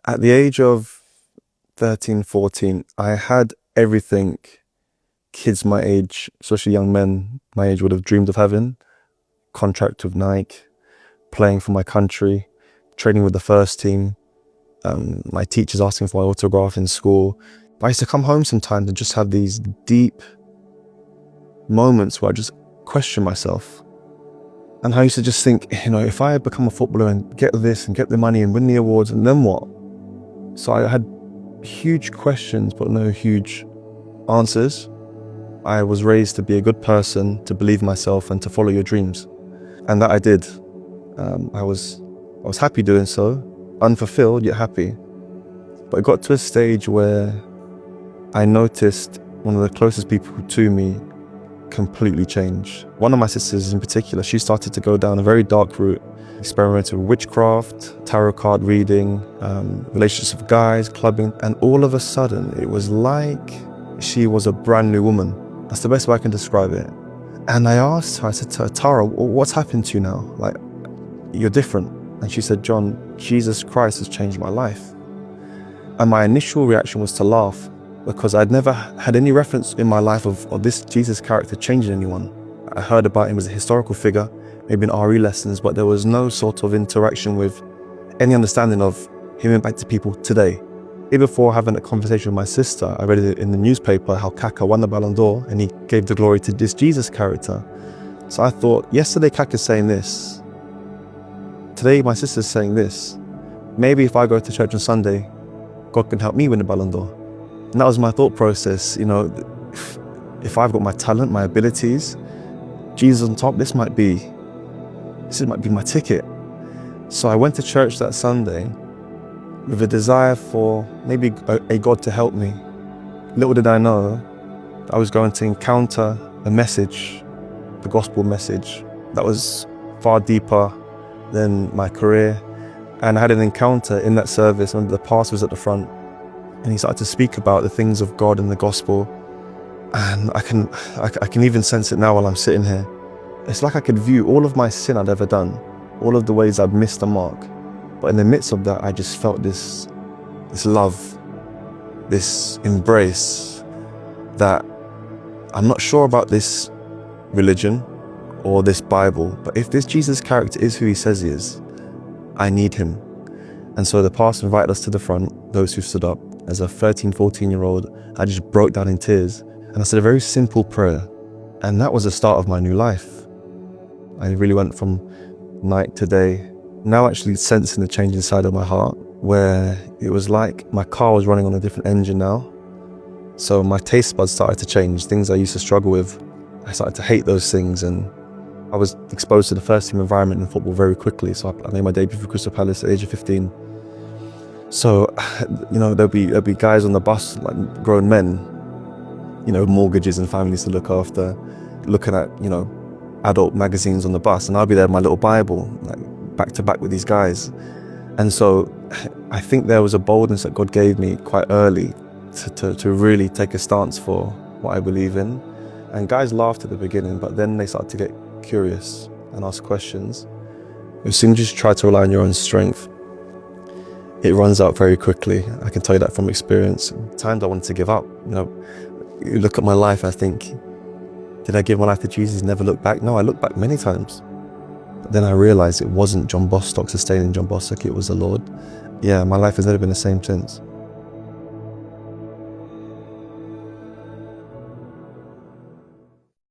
At the age of 13, 14, I had everything kids my age, especially young men my age, would have dreamed of having. Contract with Nike, playing for my country, training with the first team, my teachers asking for my autograph in school. But I used to come home sometimes and just have these deep moments where I just question myself. And I used to just think, if I become a footballer and get this and get the money and win the awards, and then what? So I had huge questions, but no huge answers. I was raised to be a good person, to believe in myself and to follow your dreams. And that I did. I was happy doing so, unfulfilled yet happy. But it got to a stage where I noticed one of the closest people to me completely change. One of my sisters in particular, she started to go down a very dark route, experimenting with witchcraft, tarot card reading, relationships with guys, clubbing, and all of a sudden it was like she was a brand new woman. That's the best way I can describe it. And I asked her, I said to her, Tara, what's happened to you now? Like, you're different. And she said, John, Jesus Christ has changed my life. And my initial reaction was to laugh, because I'd never had any reference in my life of this Jesus character changing anyone. I heard about him as a historical figure, maybe in RE lessons, but there was no sort of interaction with any understanding of him impacting people today. Even before having a conversation with my sister, I read it in the newspaper how Kaka won the Ballon d'Or and he gave the glory to this Jesus character. So I thought, yesterday Kaka's saying this, today my sister's saying this. Maybe if I go to church on Sunday, God can help me win the Ballon d'Or. And that was my thought process. If I've got my talent, my abilities, Jesus on top, this might be my ticket. So I went to church that Sunday with a desire for maybe a God to help me. Little did I know, I was going to encounter a message, the gospel message, that was far deeper than my career. And I had an encounter in that service when the pastor was at the front, and he started to speak about the things of God and the gospel. And I can even sense it now while I'm sitting here. It's like I could view all of my sin I'd ever done, all of the ways I'd missed the mark. But in the midst of that, I just felt this love, this embrace that I'm not sure about this religion or this Bible, but if this Jesus character is who he says he is, I need him. And so the pastor invited us to the front, those who stood up. As a 13, 14-year-old, I just broke down in tears. And I said a very simple prayer. And that was the start of my new life. I really went from night to day, now actually sensing the change inside of my heart, where it was like my car was running on a different engine now. So my taste buds started to change. Things I used to struggle with, I started to hate those things. And I was exposed to the first team environment in football very quickly. So I made my debut for Crystal Palace at the age of 15. So, there'll be guys on the bus, like grown men, mortgages and families to look after, looking at, adult magazines on the bus, and I'll be there with my little Bible, like back to back with these guys. And so I think there was a boldness that God gave me quite early to really take a stance for what I believe in. And guys laughed at the beginning, but then they started to get curious and ask questions. As soon as you try to rely on your own strength, it runs out very quickly. I can tell you that from experience. Times I wanted to give up. You look at my life, I think, did I give my life to Jesus, never look back? No, I looked back many times. But then I realized it wasn't John Bostock sustaining John Bostock, it was the Lord. Yeah, my life has never been the same since.